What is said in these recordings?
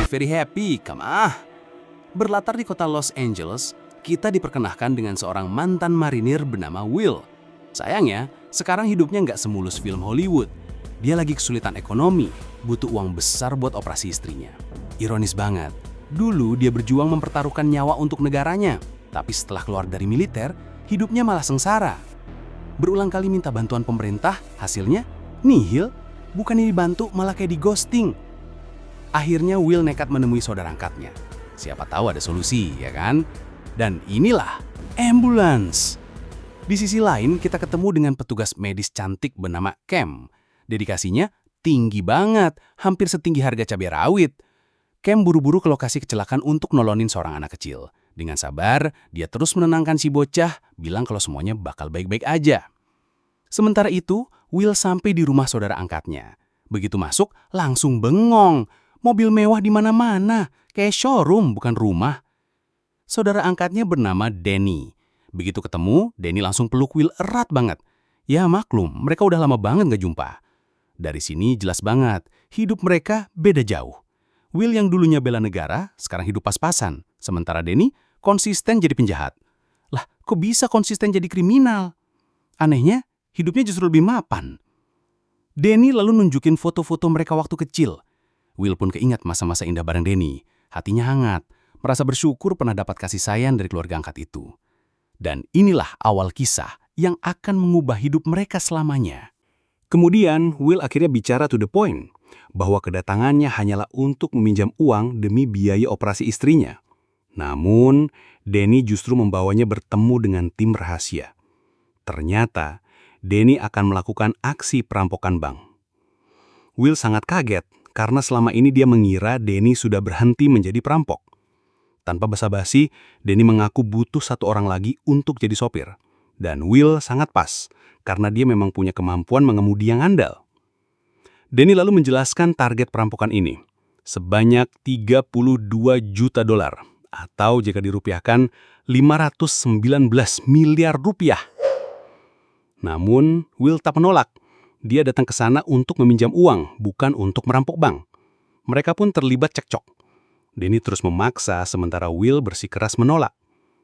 very happy, come ah. Berlatar di kota Los Angeles, kita diperkenalkan dengan seorang mantan marinir bernama Will. Sayangnya, sekarang hidupnya nggak semulus film Hollywood. Dia lagi kesulitan ekonomi, butuh uang besar buat operasi istrinya. Ironis banget, dulu dia berjuang mempertaruhkan nyawa untuk negaranya, tapi setelah keluar dari militer, hidupnya malah sengsara. Berulang kali minta bantuan pemerintah, hasilnya nihil, bukannya dibantu malah kayak di ghosting. Akhirnya Will nekat menemui saudara angkatnya. Siapa tahu ada solusi, ya kan? Dan inilah ambulans. Di sisi lain, kita ketemu dengan petugas medis cantik bernama Cam. Dedikasinya tinggi banget, hampir setinggi harga cabai rawit. Cam buru-buru ke lokasi kecelakaan untuk nolonin seorang anak kecil. Dengan sabar, dia terus menenangkan si bocah, bilang kalau semuanya bakal baik-baik aja. Sementara itu, Will sampai di rumah saudara angkatnya. Begitu masuk, langsung bengong. Mobil mewah di mana-mana, kayak showroom bukan rumah. Saudara angkatnya bernama Danny. Begitu ketemu, Danny langsung peluk Will erat banget. Ya maklum, mereka udah lama banget gak jumpa. Dari sini jelas banget, hidup mereka beda jauh. Will yang dulunya bela negara, sekarang hidup pas-pasan. Sementara Danny konsisten jadi penjahat. Lah, kok bisa konsisten jadi kriminal? Anehnya, hidupnya justru lebih mapan. Danny lalu nunjukin foto-foto mereka waktu kecil. Will pun keingat masa-masa indah bareng Danny. Hatinya hangat, merasa bersyukur pernah dapat kasih sayang dari keluarga angkat itu. Dan inilah awal kisah yang akan mengubah hidup mereka selamanya. Kemudian, Will akhirnya bicara to the point, bahwa kedatangannya hanyalah untuk meminjam uang demi biaya operasi istrinya. Namun, Danny justru membawanya bertemu dengan tim rahasia. Ternyata, Danny akan melakukan aksi perampokan bank. Will sangat kaget karena selama ini dia mengira Danny sudah berhenti menjadi perampok. Tanpa basa-basi, Danny mengaku butuh satu orang lagi untuk jadi sopir. Dan Will sangat pas, karena dia memang punya kemampuan mengemudi yang andal. Danny lalu menjelaskan target perampokan ini, sebanyak $32 juta, atau jika dirupiahkan, 519 miliar rupiah. Namun, Will tak menolak. Dia datang ke sana untuk meminjam uang, bukan untuk merampok bank. Mereka pun terlibat cekcok. Danny terus memaksa, sementara Will bersikeras menolak.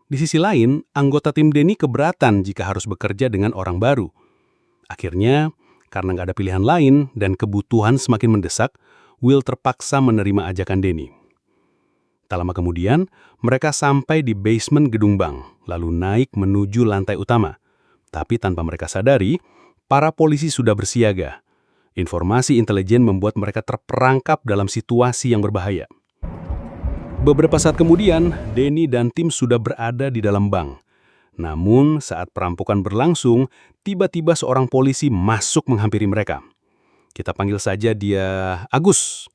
Di sisi lain, anggota tim Danny keberatan jika harus bekerja dengan orang baru. Akhirnya, karena nggak ada pilihan lain dan kebutuhan semakin mendesak, Will terpaksa menerima ajakan Danny. Tak lama kemudian, mereka sampai di basement gedung bank, lalu naik menuju lantai utama. Tapi tanpa mereka sadari, para polisi sudah bersiaga. Informasi intelijen membuat mereka terperangkap dalam situasi yang berbahaya. Beberapa saat kemudian, Danny dan tim sudah berada di dalam bank. Namun, saat perampokan berlangsung, tiba-tiba seorang polisi masuk menghampiri mereka. Kita panggil saja dia Agus.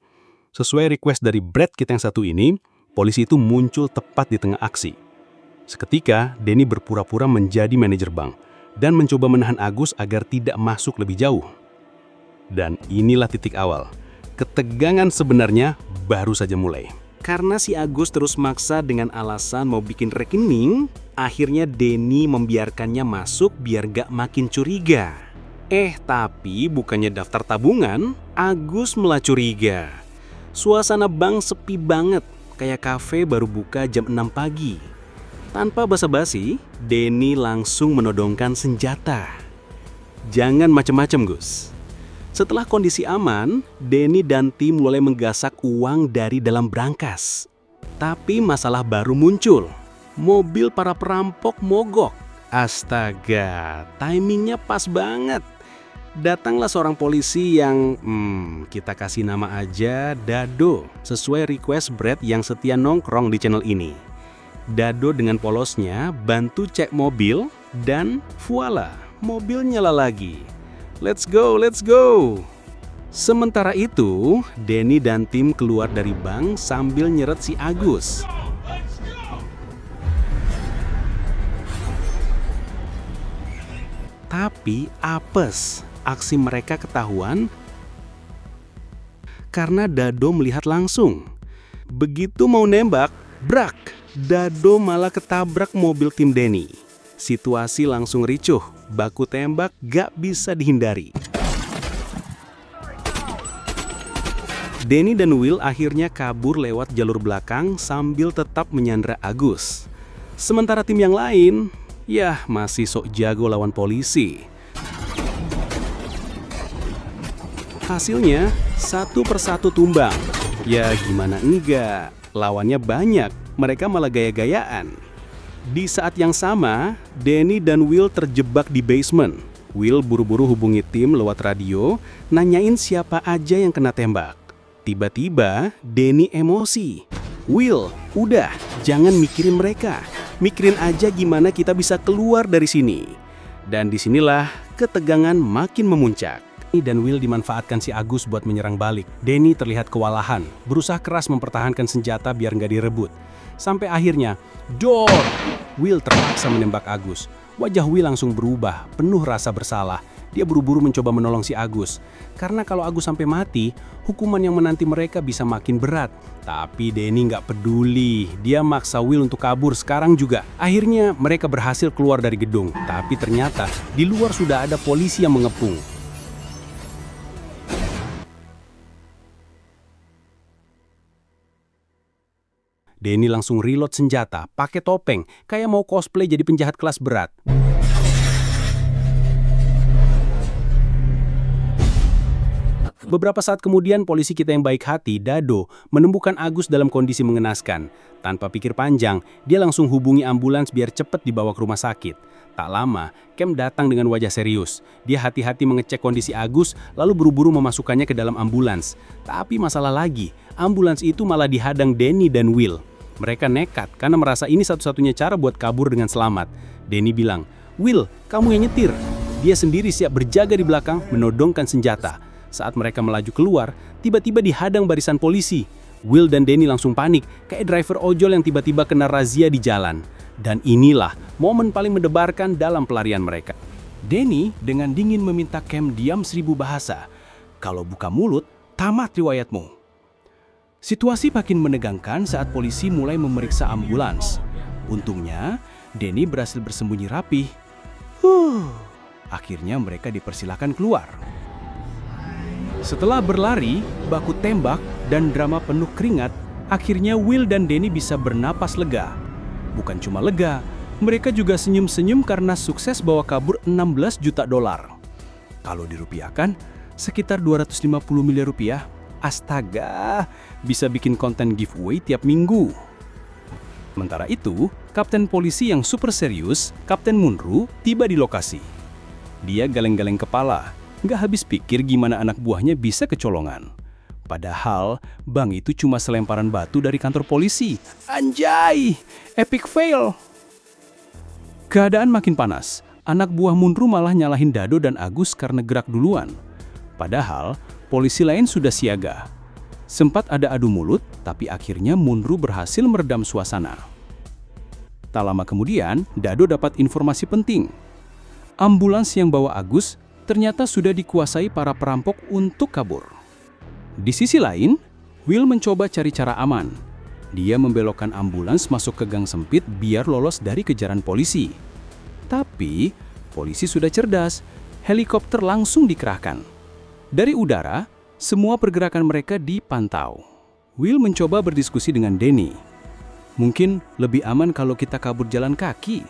Sesuai request dari Brad kita yang satu ini, polisi itu muncul tepat di tengah aksi. Seketika, Danny berpura-pura menjadi manajer bank dan mencoba menahan Agus agar tidak masuk lebih jauh. Dan inilah titik awal. Ketegangan sebenarnya baru saja mulai. Karena si Agus terus maksa dengan alasan mau bikin rekening, akhirnya Danny membiarkannya masuk biar gak makin curiga. Tapi bukannya daftar tabungan, Agus malah curiga. Suasana bank sepi banget, kayak kafe baru buka jam 6 pagi. Tanpa basa-basi, Danny langsung menodongkan senjata. Jangan macem-macem, Gus. Setelah kondisi aman, Danny dan tim mulai menggasak uang dari dalam brankas. Tapi masalah baru muncul. Mobil para perampok mogok. Astaga, timingnya pas banget. Datanglah seorang polisi yang, kita kasih nama aja Dado, sesuai request Brad yang setia nongkrong di channel ini. Dado dengan polosnya bantu cek mobil dan voila, mobil nyala lagi. Let's go, let's go. Sementara itu, Danny dan tim keluar dari bank sambil nyeret si Agus. Tapi apes, aksi mereka ketahuan karena Dado melihat langsung. Begitu mau nembak, brak, Dado malah ketabrak mobil tim Danny. Situasi langsung ricuh, baku tembak gak bisa dihindari. Danny dan Will akhirnya kabur lewat jalur belakang sambil tetap menyandra Agus. Sementara tim yang lain, ya masih sok jago lawan polisi. Hasilnya, satu persatu tumbang. Ya gimana enggak, lawannya banyak, mereka malah gaya-gayaan. Di saat yang sama, Danny dan Will terjebak di basement. Will buru-buru hubungi tim lewat radio, nanyain siapa aja yang kena tembak. Tiba-tiba, Danny emosi. Will, udah, jangan mikirin mereka. Mikirin aja gimana kita bisa keluar dari sini. Dan disinilah ketegangan makin memuncak. Danny dan Will dimanfaatkan si Agus buat menyerang balik. Danny terlihat kewalahan, berusaha keras mempertahankan senjata biar nggak direbut. Sampai akhirnya, door! Will terpaksa menembak Agus. Wajah Will langsung berubah, penuh rasa bersalah. Dia buru-buru mencoba menolong si Agus. Karena kalau Agus sampai mati, hukuman yang menanti mereka bisa makin berat. Tapi Danny nggak peduli. Dia maksa Will untuk kabur sekarang juga. Akhirnya mereka berhasil keluar dari gedung. Tapi ternyata di luar sudah ada polisi yang mengepung. Danny langsung reload senjata, pakai topeng, kayak mau cosplay jadi penjahat kelas berat. Beberapa saat kemudian, polisi kita yang baik hati, Dado, menemukan Agus dalam kondisi mengenaskan. Tanpa pikir panjang, dia langsung hubungi ambulans biar cepat dibawa ke rumah sakit. Tak lama, Kem datang dengan wajah serius. Dia hati-hati mengecek kondisi Agus, lalu buru-buru memasukkannya ke dalam ambulans. Tapi masalah lagi, ambulans itu malah dihadang Danny dan Will. Mereka nekat karena merasa ini satu-satunya cara buat kabur dengan selamat. Danny bilang, "Will, kamu yang nyetir." Dia sendiri siap berjaga di belakang, menodongkan senjata. Saat mereka melaju keluar, tiba-tiba dihadang barisan polisi. Will dan Danny langsung panik, kayak driver ojol yang tiba-tiba kena razia di jalan. Dan inilah momen paling mendebarkan dalam pelarian mereka. Danny dengan dingin meminta Kem diam 1000 bahasa. Kalau buka mulut, tamat riwayatmu. Situasi makin menegangkan saat polisi mulai memeriksa ambulans. Untungnya, Danny berhasil bersembunyi rapih. Akhirnya mereka dipersilakan keluar. Setelah berlari, baku tembak, dan drama penuh keringat, akhirnya Will dan Danny bisa bernapas lega. Bukan cuma lega, mereka juga senyum-senyum karena sukses bawa kabur 16 juta dolar. Kalau dirupiahkan, sekitar 250 miliar rupiah. Astaga, bisa bikin konten giveaway tiap minggu. Sementara itu, kapten polisi yang super serius, Kapten Munro, tiba di lokasi. Dia galeng-galeng kepala, nggak habis pikir gimana anak buahnya bisa kecolongan. Padahal, bank itu cuma selemparan batu dari kantor polisi. Anjay, epic fail. Keadaan makin panas. Anak buah Munro malah nyalahin Dado dan Agus karena gerak duluan. Padahal, polisi lain sudah siaga. Sempat ada adu mulut, tapi akhirnya Munro berhasil meredam suasana. Tak lama kemudian, Dado dapat informasi penting. Ambulans yang bawa Agus ternyata sudah dikuasai para perampok untuk kabur. Di sisi lain, Will mencoba cari cara aman. Dia membelokkan ambulans masuk ke gang sempit biar lolos dari kejaran polisi. Tapi, polisi sudah cerdas. Helikopter langsung dikerahkan. Dari udara, semua pergerakan mereka dipantau. Will mencoba berdiskusi dengan Danny. Mungkin lebih aman kalau kita kabur jalan kaki.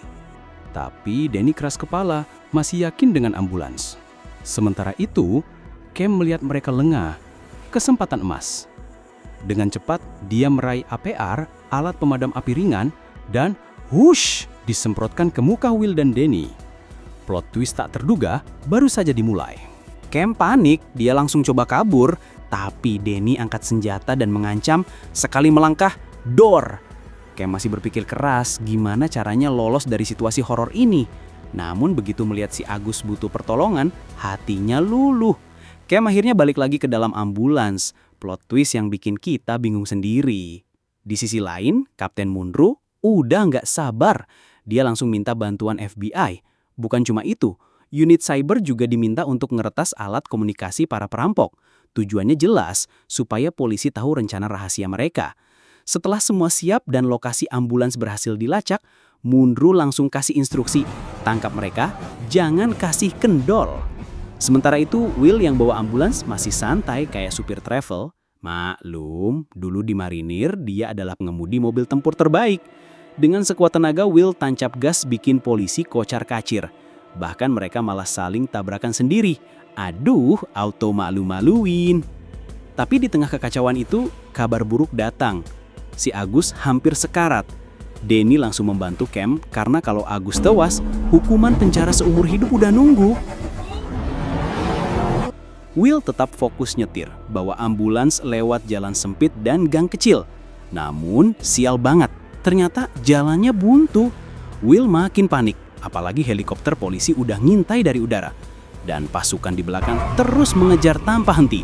Tapi Danny keras kepala, masih yakin dengan ambulans. Sementara itu, Kem melihat mereka lengah. Kesempatan emas. Dengan cepat, dia meraih APR, alat pemadam api ringan, dan whoosh, disemprotkan ke muka Will dan Danny. Plot twist tak terduga baru saja dimulai. Kem panik, dia langsung coba kabur, tapi Danny angkat senjata dan mengancam, sekali melangkah, door. Kem masih berpikir keras gimana caranya lolos dari situasi horor ini. Namun begitu melihat si Agus butuh pertolongan, hatinya luluh. Kem akhirnya balik lagi ke dalam ambulans. Plot twist yang bikin kita bingung sendiri. Di sisi lain, Kapten Munro udah nggak sabar. Dia langsung minta bantuan FBI. Bukan cuma itu, unit cyber juga diminta untuk ngeretas alat komunikasi para perampok. Tujuannya jelas, supaya polisi tahu rencana rahasia mereka. Setelah semua siap dan lokasi ambulans berhasil dilacak, Munro langsung kasih instruksi, tangkap mereka, jangan kasih kendor. Sementara itu, Will yang bawa ambulans masih santai kayak supir travel. Maklum, dulu di marinir dia adalah pengemudi mobil tempur terbaik. Dengan sekuat tenaga, Will tancap gas bikin polisi kocar-kacir. Bahkan mereka malah saling tabrakan sendiri. Aduh, auto malu-maluin. Tapi di tengah kekacauan itu, kabar buruk datang. Si Agus hampir sekarat. Denny langsung membantu Cam karena kalau Agus tewas, hukuman penjara seumur hidup udah nunggu. Will tetap fokus nyetir, bawa ambulans lewat jalan sempit dan gang kecil. Namun, sial banget, ternyata jalannya buntu. Will makin panik, apalagi helikopter polisi udah ngintai dari udara. Dan pasukan di belakang terus mengejar tanpa henti.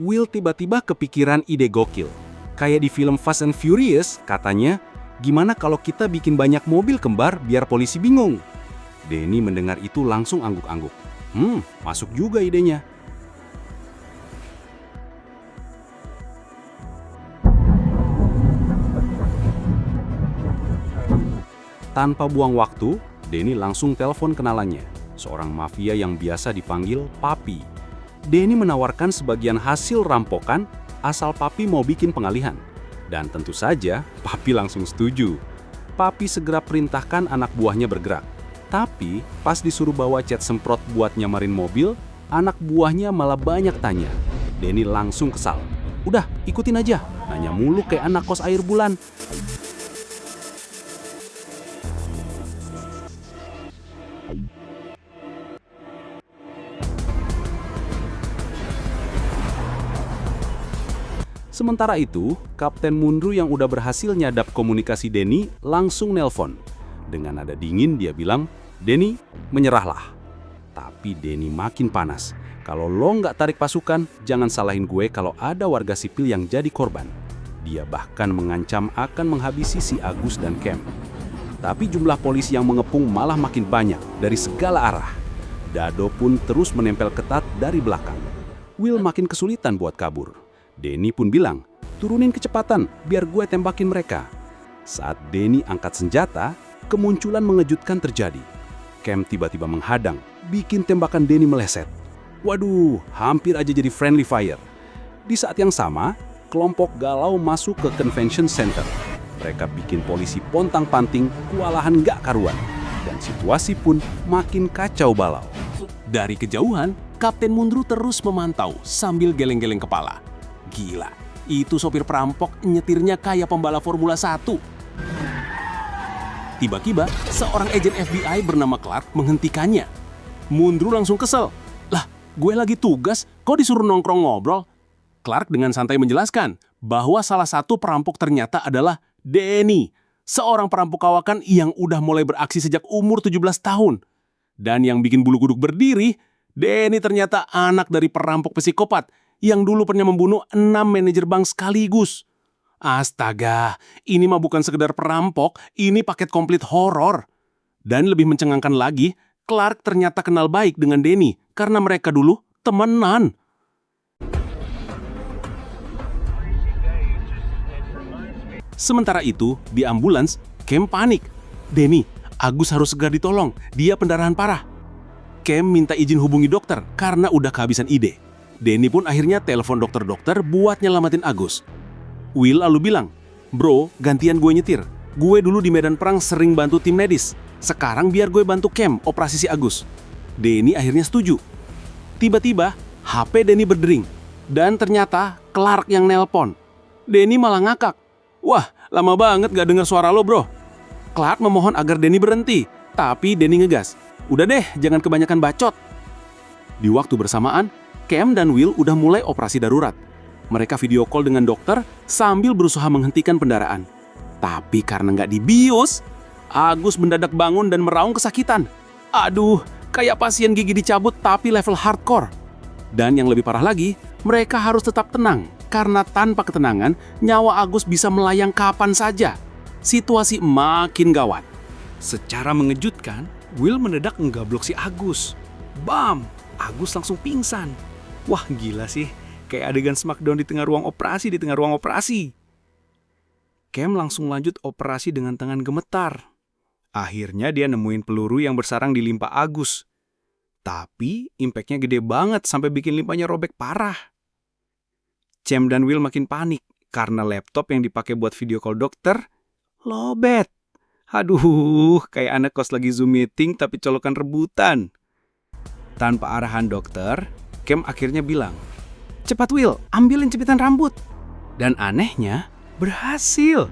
Will tiba-tiba kepikiran ide gokil. Kayak di film Fast and Furious, katanya, gimana kalau kita bikin banyak mobil kembar biar polisi bingung? Denny mendengar itu langsung angguk-angguk. Masuk juga idenya. Tanpa buang waktu, Denny langsung telepon kenalannya, seorang mafia yang biasa dipanggil Papi. Denny menawarkan sebagian hasil rampokan asal Papi mau bikin pengalihan. Dan tentu saja, Papi langsung setuju. Papi segera perintahkan anak buahnya bergerak. Tapi, pas disuruh bawa cat semprot buat nyamarin mobil, anak buahnya malah banyak tanya. Denny langsung kesal. Udah, ikutin aja. Nanya mulu kayak anak kos air bulan. Sementara itu, Kapten Mundru yang udah berhasil nyadap komunikasi Denny langsung nelpon. Dengan nada dingin dia bilang, Denny, menyerahlah. Tapi Denny makin panas. Kalau lo nggak tarik pasukan, jangan salahin gue kalau ada warga sipil yang jadi korban. Dia bahkan mengancam akan menghabisi si Agus dan Cam. Tapi jumlah polisi yang mengepung malah makin banyak dari segala arah. Dado pun terus menempel ketat dari belakang. Will makin kesulitan buat kabur. Denny pun bilang, turunin kecepatan biar gue tembakin mereka. Saat Denny angkat senjata, kemunculan mengejutkan terjadi. Cam tiba-tiba menghadang, bikin tembakan Denny meleset. Waduh, hampir aja jadi friendly fire. Di saat yang sama, kelompok galau masuk ke convention center. Mereka bikin polisi pontang-panting, kewalahan nggak karuan. Dan situasi pun makin kacau balau. Dari kejauhan, Kapten Mundru terus memantau sambil geleng-geleng kepala. Gila, itu sopir perampok nyetirnya kayak pembalap Formula 1. Tiba-tiba, seorang agen FBI bernama Clark menghentikannya. Mundru langsung kesel. Lah, gue lagi tugas, kok disuruh nongkrong ngobrol? Clark dengan santai menjelaskan bahwa salah satu perampok ternyata adalah Denny, seorang perampok kawakan yang udah mulai beraksi sejak umur 17 tahun. Dan yang bikin bulu kuduk berdiri, Denny ternyata anak dari perampok psikopat yang dulu pernah membunuh 6 manajer bank sekaligus. Astaga, ini mah bukan sekedar perampok, ini paket komplit horor. Dan lebih mencengangkan lagi, Clark ternyata kenal baik dengan Denny karena mereka dulu temenan. Sementara itu, di ambulans, Cam panik. Denny, Agus harus segera ditolong, dia pendarahan parah. Cam minta izin hubungi dokter karena udah kehabisan ide. Denny pun akhirnya telepon dokter-dokter buat nyelamatin Agus. Will lalu bilang, bro, gantian gue nyetir. Gue dulu di medan perang sering bantu tim medis. Sekarang biar gue bantu Cam operasi si Agus. Denny akhirnya setuju. Tiba-tiba, HP Denny berdering. Dan ternyata Clark yang nelpon. Denny malah ngakak. Wah, lama banget gak dengar suara lo, bro. Clark memohon agar Denny berhenti. Tapi Denny ngegas. Udah deh, jangan kebanyakan bacot. Di waktu bersamaan, Cam dan Will udah mulai operasi darurat. Mereka video call dengan dokter sambil berusaha menghentikan pendaraan. Tapi karena nggak dibius, Agus mendadak bangun dan meraung kesakitan. Aduh, kayak pasien gigi dicabut tapi level hardcore. Dan yang lebih parah lagi, mereka harus tetap tenang. Karena tanpa ketenangan, nyawa Agus bisa melayang kapan saja. Situasi makin gawat. Secara mengejutkan, Will mendadak ngegablok si Agus. Bam! Agus langsung pingsan. Wah, gila sih. Kayak adegan Smackdown di tengah ruang operasi. Cam langsung lanjut operasi dengan tangan gemetar. Akhirnya dia nemuin peluru yang bersarang di limpa Agus. Tapi impactnya gede banget sampai bikin limpahnya robek parah. Cem dan Will makin panik karena laptop yang dipakai buat video call dokter lobet. Aduh, kayak anak kos lagi Zoom meeting tapi colokan rebutan. Tanpa arahan dokter, Cem akhirnya bilang, "Cepat Will, ambilin jepitan rambut." Dan anehnya, berhasil.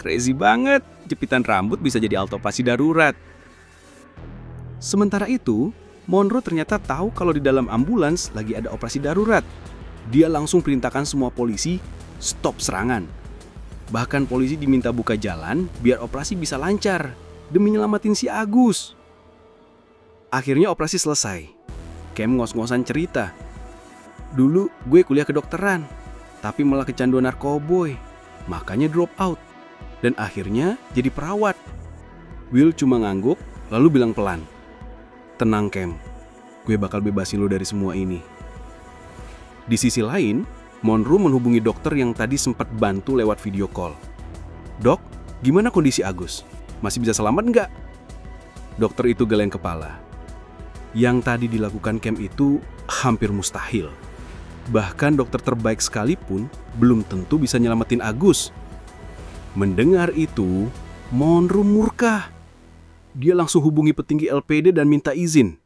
Crazy banget, jepitan rambut bisa jadi alat operasi darurat. Sementara itu, Monroe ternyata tahu kalau di dalam ambulans lagi ada operasi darurat. Dia langsung perintahkan semua polisi stop serangan. Bahkan polisi diminta buka jalan biar operasi bisa lancar demi nyelamatin si Agus. Akhirnya operasi selesai. Cam ngos-ngosan cerita. "Dulu gue kuliah kedokteran, tapi malah kecanduan narkoboy. Makanya drop out. Dan akhirnya jadi perawat." Will cuma ngangguk lalu bilang pelan, "Tenang Cam, gue bakal bebasin lo dari semua ini." Di sisi lain, Monroe menghubungi dokter yang tadi sempat bantu lewat video call. "Dok, gimana kondisi Agus? Masih bisa selamat nggak?" Dokter itu geleng kepala. Yang tadi dilakukan Cam itu hampir mustahil. Bahkan dokter terbaik sekalipun belum tentu bisa nyelamatin Agus. Mendengar itu, Monroe murka. Dia langsung hubungi petinggi LPD dan minta izin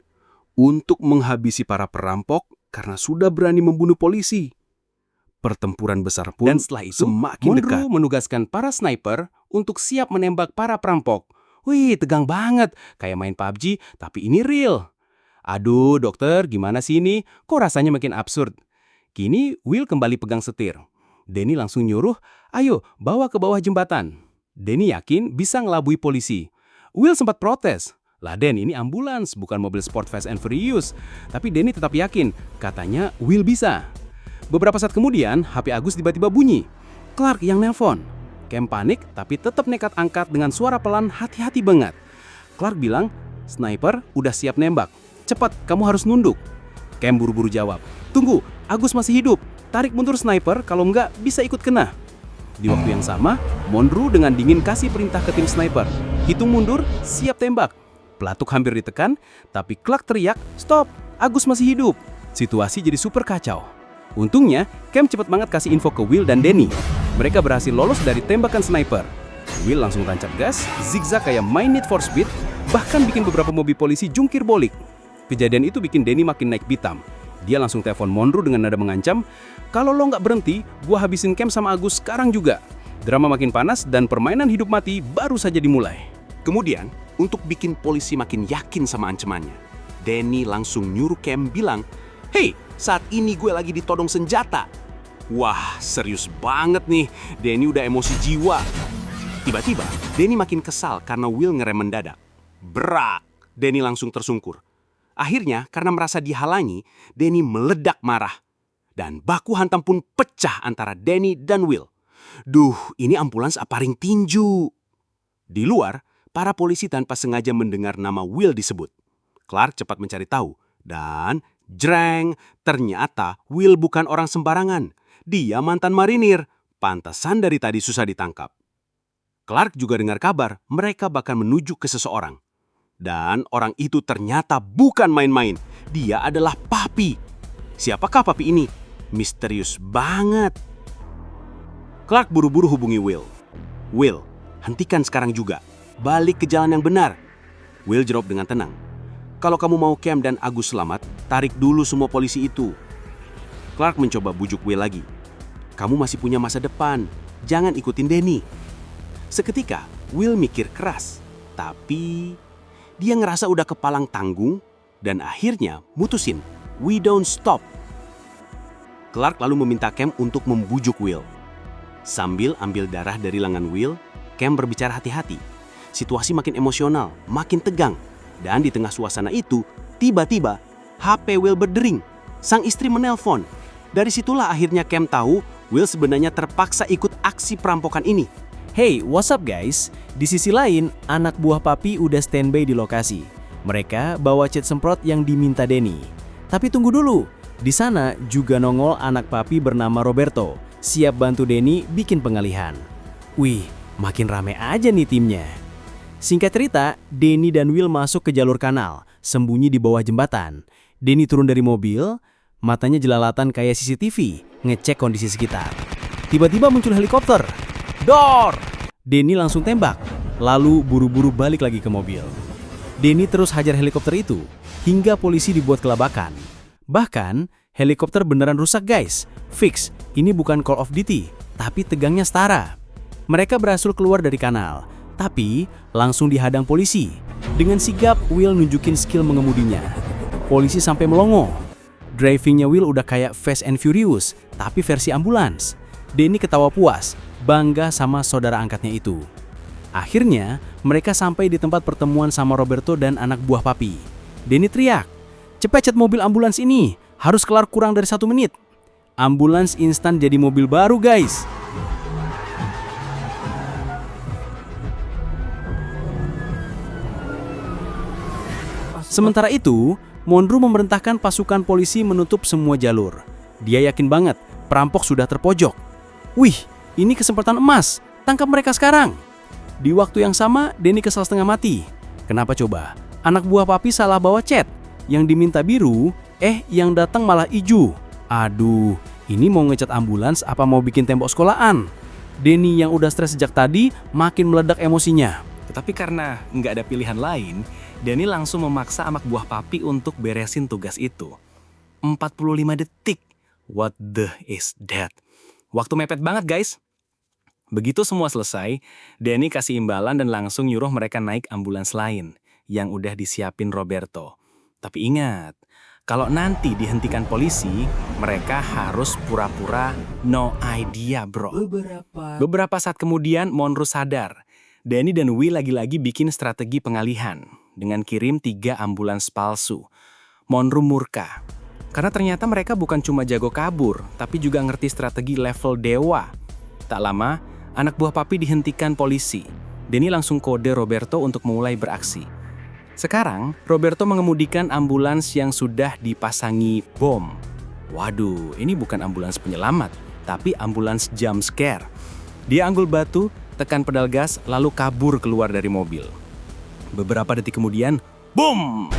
untuk menghabisi para perampok karena sudah berani membunuh polisi. Pertempuran besar pun Dan setelah itu, semakin dekat. Monroe menugaskan para sniper untuk siap menembak para perampok. Wih, tegang banget. Kayak main PUBG, tapi ini real. Aduh, dokter, gimana sih ini? Kok rasanya makin absurd? Kini, Will kembali pegang setir. Danny langsung nyuruh, "Ayo, bawa ke bawah jembatan." Danny yakin bisa ngelabui polisi. Will sempat protes. "Lah Dan, ini ambulans, bukan mobil sport Fast and Furious." Tapi Danny tetap yakin, katanya Will bisa. Beberapa saat kemudian, HP Agus tiba-tiba bunyi. Clark yang nelpon. Cam panik, tapi tetap nekat angkat dengan suara pelan, hati-hati banget. Clark bilang, "Sniper udah siap nembak. Cepat, kamu harus nunduk." Cam buru-buru jawab, "Tunggu, Agus masih hidup. Tarik mundur sniper, kalau enggak bisa ikut kena." Di waktu yang sama, Monroe dengan dingin kasih perintah ke tim sniper. Hitung mundur, siap tembak. Pelatuk hampir ditekan, tapi Clark teriak, "Stop, Agus masih hidup." Situasi jadi super kacau. Untungnya, Cam cepat banget kasih info ke Will dan Danny. Mereka berhasil lolos dari tembakan sniper. Will langsung tancap gas, zigzag kayak main Need for Speed, bahkan bikin beberapa mobil polisi jungkir balik. Kejadian itu bikin Danny makin naik pitam. Dia langsung telepon Monroe dengan nada mengancam, "Kalau lo nggak berhenti, gua habisin Cam sama Agus sekarang juga." Drama makin panas dan permainan hidup mati baru saja dimulai. Kemudian, untuk bikin polisi makin yakin sama ancamannya, Danny langsung nyuruh Cam bilang, "Hei, saat ini gue lagi ditodong senjata." Wah, serius banget nih. Danny udah emosi jiwa. Tiba-tiba, Danny makin kesal karena Will ngerem mendadak. Brak! Danny langsung tersungkur. Akhirnya, karena merasa dihalangi, Danny meledak marah. Dan baku hantam pun pecah antara Danny dan Will. Duh, ini ambulans apa ring tinju? Di luar, para polisi tanpa sengaja mendengar nama Will disebut. Clark cepat mencari tahu. Dan, jreng, ternyata Will bukan orang sembarangan. Dia mantan marinir. Pantesan dari tadi susah ditangkap. Clark juga dengar kabar mereka bahkan menuju ke seseorang. Dan orang itu ternyata bukan main-main. Dia adalah Papi. Siapakah Papi ini? Misterius banget. Clark buru-buru hubungi Will. "Will, hentikan sekarang juga. Balik ke jalan yang benar." Will jawab dengan tenang. "Kalau kamu mau Cam dan Agus selamat, tarik dulu semua polisi itu." Clark mencoba bujuk Will lagi. "Kamu masih punya masa depan. Jangan ikutin Danny." Seketika, Will mikir keras. Tapi dia ngerasa udah kepalang tanggung dan akhirnya mutusin, "We don't stop." Clark lalu meminta Cam untuk membujuk Will. Sambil ambil darah dari lengan Will, Cam berbicara hati-hati. Situasi makin emosional, makin tegang. Dan di tengah suasana itu, tiba-tiba HP Will berdering. Sang istri menelpon. Dari situlah akhirnya Cam tahu Will sebenarnya terpaksa ikut aksi perampokan ini. Hey, what's up guys? Di sisi lain, anak buah Papi udah standby di lokasi. Mereka bawa cat semprot yang diminta Danny. Tapi tunggu dulu, di sana juga nongol anak Papi bernama Roberto, siap bantu Danny bikin pengalihan. Wih, makin rame aja nih timnya. Singkat cerita, Danny dan Will masuk ke jalur kanal, sembunyi di bawah jembatan. Denny turun dari mobil, matanya jelalatan kayak CCTV, ngecek kondisi sekitar. Tiba-tiba muncul helikopter. Door! Denny langsung tembak, lalu buru-buru balik lagi ke mobil. Denny terus hajar helikopter itu, hingga polisi dibuat kelabakan. Bahkan, helikopter beneran rusak guys. Fix, ini bukan Call of Duty, tapi tegangnya setara. Mereka berhasil keluar dari kanal, tapi langsung dihadang polisi. Dengan sigap, Will nunjukin skill mengemudinya. Polisi sampai melongo. Drivingnya Will udah kayak Fast and Furious, tapi versi ambulans. Denny ketawa puas, bangga sama saudara angkatnya itu. Akhirnya, mereka sampai di tempat pertemuan sama Roberto dan anak buah papi. Denny teriak, "Cepat cet mobil ambulans ini, harus kelar kurang dari 1 menit." Ambulans instan jadi mobil baru guys. Sementara itu, Monroe memerintahkan pasukan polisi menutup semua jalur. Dia yakin banget, perampok sudah terpojok. Wih, ini kesempatan emas, tangkap mereka sekarang. Di waktu yang sama, Denny kesal setengah mati. Kenapa coba? Anak buah papi salah bawa cat. Yang diminta biru, yang datang malah ijo. Aduh, ini mau ngecat ambulans apa mau bikin tembok sekolahan? Denny yang udah stres sejak tadi, makin meledak emosinya. Tetapi karena nggak ada pilihan lain, Denny langsung memaksa anak buah papi untuk beresin tugas itu. 45 detik. What the is that? Waktu mepet banget guys. Begitu semua selesai, Denny kasih imbalan dan langsung nyuruh mereka naik ambulans lain yang udah disiapin Roberto. Tapi ingat, kalau nanti dihentikan polisi, mereka harus pura-pura no idea bro. Beberapa saat kemudian Monroe sadar. Denny dan Will lagi-lagi bikin strategi pengalihan dengan kirim 3 ambulans palsu. Monroe murka, karena ternyata mereka bukan cuma jago kabur, tapi juga ngerti strategi level dewa. Tak lama, anak buah papi dihentikan polisi. Denny langsung kode Roberto untuk mulai beraksi. Sekarang, Roberto mengemudikan ambulans yang sudah dipasangi bom. Waduh, ini bukan ambulans penyelamat, tapi ambulans jump scare. Dia anggul batu, tekan pedal gas, lalu kabur keluar dari mobil. Beberapa detik kemudian, boom!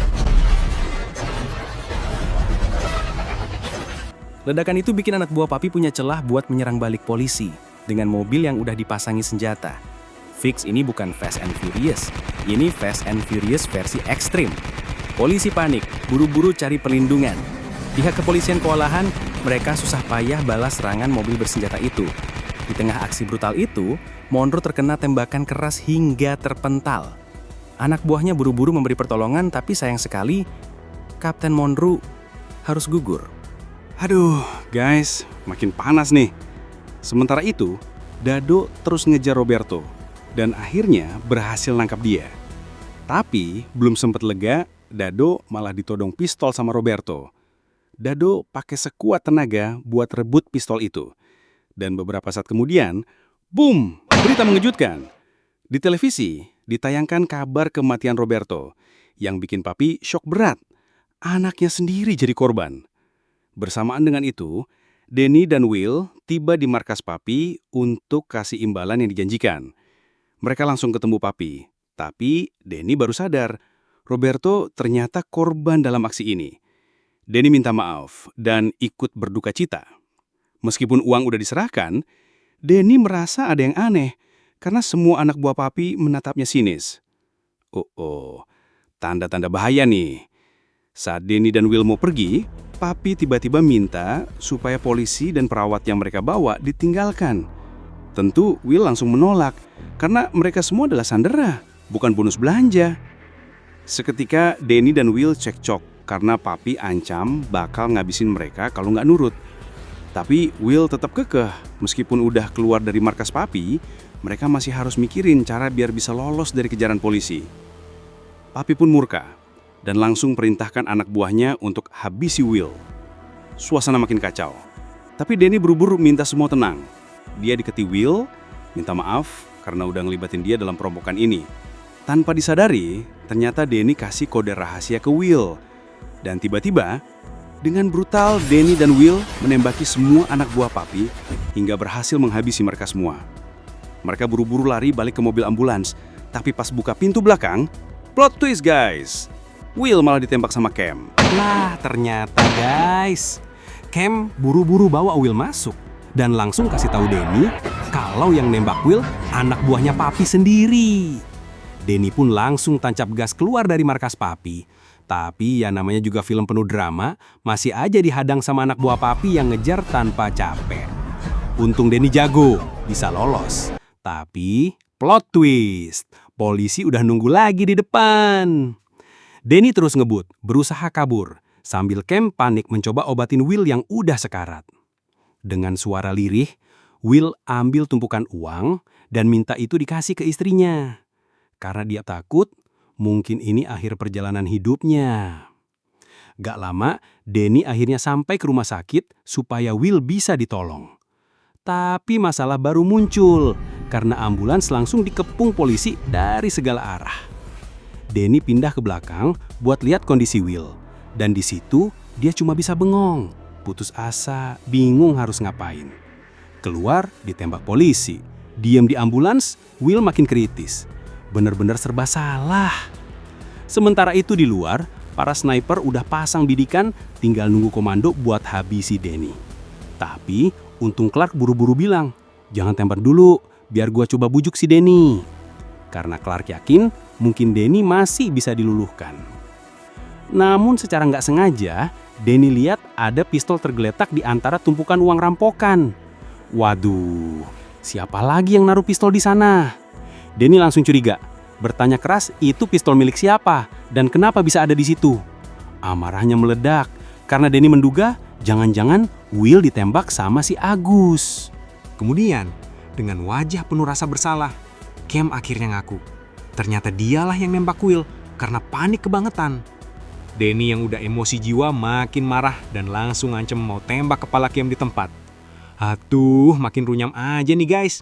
Ledakan itu bikin anak buah papi punya celah buat menyerang balik polisi dengan mobil yang udah dipasangi senjata. Fix, ini bukan Fast and Furious, ini Fast and Furious versi ekstrim. Polisi panik, buru-buru cari perlindungan. Pihak kepolisian kewalahan, mereka susah payah balas serangan mobil bersenjata itu. Di tengah aksi brutal itu, Monroe terkena tembakan keras hingga terpental. Anak buahnya buru-buru memberi pertolongan, tapi sayang sekali, Kapten Monroe harus gugur. Aduh, guys, makin panas nih. Sementara itu, Dado terus ngejar Roberto dan akhirnya berhasil nangkap dia. Tapi belum sempat lega, Dado malah ditodong pistol sama Roberto. Dado pakai sekuat tenaga buat rebut pistol itu. Dan beberapa saat kemudian, boom, berita mengejutkan. Di televisi ditayangkan kabar kematian Roberto yang bikin papi shock berat. Anaknya sendiri jadi korban. Bersamaan dengan itu, Denny dan Will tiba di markas papi untuk kasih imbalan yang dijanjikan. Mereka langsung ketemu papi, tapi Denny baru sadar Roberto ternyata korban dalam aksi ini. Denny minta maaf dan ikut berduka cita. Meskipun uang udah diserahkan, Denny merasa ada yang aneh karena semua anak buah papi menatapnya sinis. Tanda-tanda bahaya nih. Saat Denny dan Will mau pergi, papi tiba-tiba minta supaya polisi dan perawat yang mereka bawa ditinggalkan. Tentu Will langsung menolak karena mereka semua adalah sandera, bukan bonus belanja. Seketika Denny dan Will cekcok karena papi ancam bakal ngabisin mereka kalau nggak nurut. Tapi Will tetap kekeh, meskipun udah keluar dari markas papi, mereka masih harus mikirin cara biar bisa lolos dari kejaran polisi. Papi pun murka, dan langsung perintahkan anak buahnya untuk habisi Will. Suasana makin kacau, tapi Denny buru-buru minta semua tenang. Dia deketi Will, minta maaf karena udah ngelibatin dia dalam perompakan ini. Tanpa disadari, ternyata Denny kasih kode rahasia ke Will. Dan tiba-tiba, dengan brutal, Denny dan Will menembaki semua anak buah papi hingga berhasil menghabisi mereka semua. Mereka buru-buru lari balik ke mobil ambulans, tapi pas buka pintu belakang, plot twist guys! Will malah ditembak sama Cam. Lah, ternyata guys, Cam buru-buru bawa Will masuk dan langsung kasih tahu Danny kalau yang nembak Will anak buahnya Papi sendiri. Danny pun langsung tancap gas keluar dari markas Papi. Tapi ya namanya juga film penuh drama, masih aja dihadang sama anak buah Papi yang ngejar tanpa capek. Untung Danny jago, bisa lolos. Tapi plot twist, polisi udah nunggu lagi di depan. Danny terus ngebut, berusaha kabur, sambil Cam panik mencoba obatin Will yang udah sekarat. Dengan suara lirih, Will ambil tumpukan uang dan minta itu dikasih ke istrinya. Karena dia takut, mungkin ini akhir perjalanan hidupnya. Gak lama, Danny akhirnya sampai ke rumah sakit supaya Will bisa ditolong. Tapi masalah baru muncul, karena ambulans langsung dikepung polisi dari segala arah. Danny pindah ke belakang buat lihat kondisi Will. Dan di situ dia cuma bisa bengong, putus asa, bingung harus ngapain. Keluar, ditembak polisi. Diam di ambulans, Will makin kritis. Bener-bener serba salah. Sementara itu di luar, para sniper udah pasang bidikan, tinggal nunggu komando buat habisi Danny. Tapi untung Clark buru-buru bilang, jangan tembak dulu, biar gua coba bujuk si Danny. Karena Clark yakin mungkin Danny masih bisa diluluhkan. Namun secara nggak sengaja, Danny lihat ada pistol tergeletak di antara tumpukan uang rampokan. Waduh, siapa lagi yang naruh pistol di sana? Danny langsung curiga, bertanya keras itu pistol milik siapa dan kenapa bisa ada di situ. Amarahnya meledak karena Danny menduga jangan-jangan Will ditembak sama si Agus. Kemudian, dengan wajah penuh rasa bersalah, Cam akhirnya ngaku. Ternyata dialah yang nembak Will karena panik kebangetan. Danny yang udah emosi jiwa makin marah dan langsung ngancem mau tembak kepala Cam di tempat. Aduh, makin runyam aja nih guys.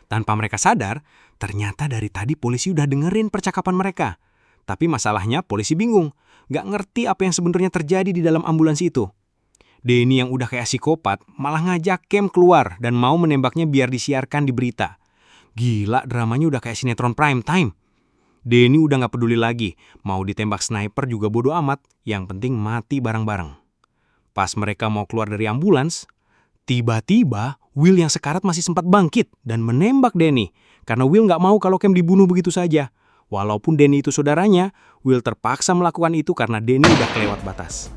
Tanpa mereka sadar, ternyata dari tadi polisi udah dengerin percakapan mereka. Tapi masalahnya polisi bingung, gak ngerti apa yang sebenarnya terjadi di dalam ambulans itu. Danny yang udah kayak psikopat malah ngajak Cam keluar dan mau menembaknya biar disiarkan di berita. Gila, dramanya udah kayak sinetron prime time. Danny udah gak peduli lagi, mau ditembak sniper juga bodo amat, yang penting mati bareng-bareng. Pas mereka mau keluar dari ambulans, tiba-tiba Will yang sekarat masih sempat bangkit dan menembak Danny. Karena Will gak mau kalau Cam dibunuh begitu saja. Walaupun Danny itu saudaranya, Will terpaksa melakukan itu karena Danny udah kelewat batas.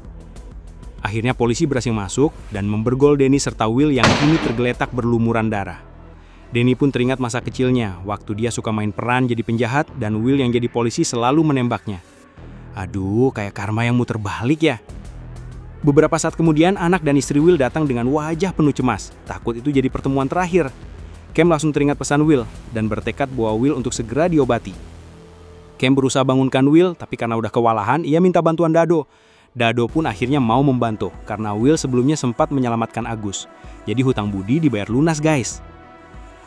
Akhirnya polisi berhasil masuk dan membergol Danny serta Will yang kini tergeletak berlumuran darah. Danny pun teringat masa kecilnya, waktu dia suka main peran jadi penjahat dan Will yang jadi polisi selalu menembaknya. Aduh, kayak karma yang muter balik ya. Beberapa saat kemudian, anak dan istri Will datang dengan wajah penuh cemas. Takut itu jadi pertemuan terakhir. Cam langsung teringat pesan Will dan bertekad bawa Will untuk segera diobati. Cam berusaha bangunkan Will, tapi karena udah kewalahan, ia minta bantuan Dado. Dado pun akhirnya mau membantu, karena Will sebelumnya sempat menyelamatkan Agus. Jadi hutang budi dibayar lunas guys.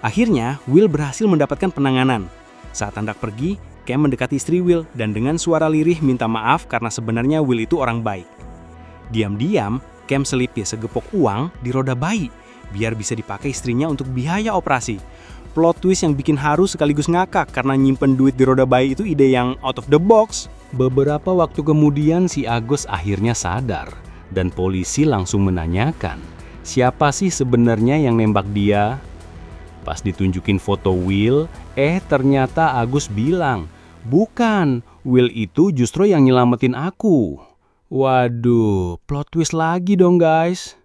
Akhirnya, Will berhasil mendapatkan penanganan. Saat hendak pergi, Cam mendekati istri Will dan dengan suara lirih minta maaf karena sebenarnya Will itu orang baik. Diam-diam, Cam selipis segepok uang di roda bayi, biar bisa dipakai istrinya untuk biaya operasi. Plot twist yang bikin haru sekaligus ngakak karena nyimpen duit di roda bayi itu ide yang out of the box. Beberapa waktu kemudian si Agus akhirnya sadar dan polisi langsung menanyakan, siapa sih sebenarnya yang nembak dia? Pas ditunjukin foto Will, ternyata Agus bilang, bukan, Will itu justru yang nyelamatin aku. Waduh, plot twist lagi dong guys.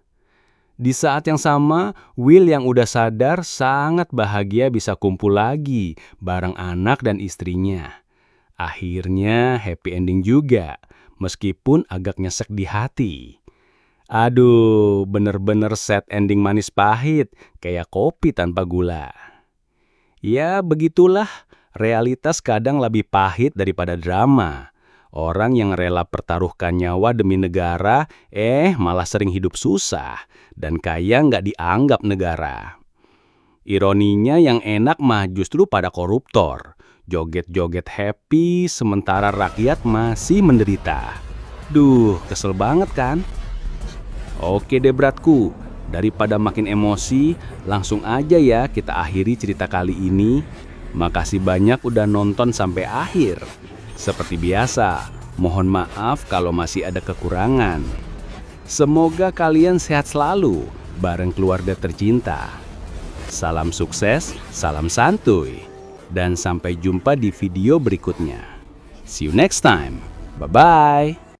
Di saat yang sama, Will yang udah sadar sangat bahagia bisa kumpul lagi bareng anak dan istrinya. Akhirnya happy ending juga, meskipun agak nyesek di hati. Aduh, bener-bener sad ending manis pahit, kayak kopi tanpa gula. Ya begitulah, realitas kadang lebih pahit daripada drama. Orang yang rela pertaruhkan nyawa demi negara, malah sering hidup susah dan kaya nggak dianggap negara. Ironinya yang enak mah justru pada koruptor. Joget-joget happy sementara rakyat masih menderita. Duh, kesel banget kan? Oke deh bratku, daripada makin emosi, langsung aja ya kita akhiri cerita kali ini. Makasih banyak udah nonton sampai akhir. Seperti biasa, Mohon maaf kalau masih ada kekurangan. Semoga kalian sehat selalu bareng keluarga tercinta. Salam sukses, salam santuy, dan sampai jumpa di video berikutnya. See you next time. Bye-bye.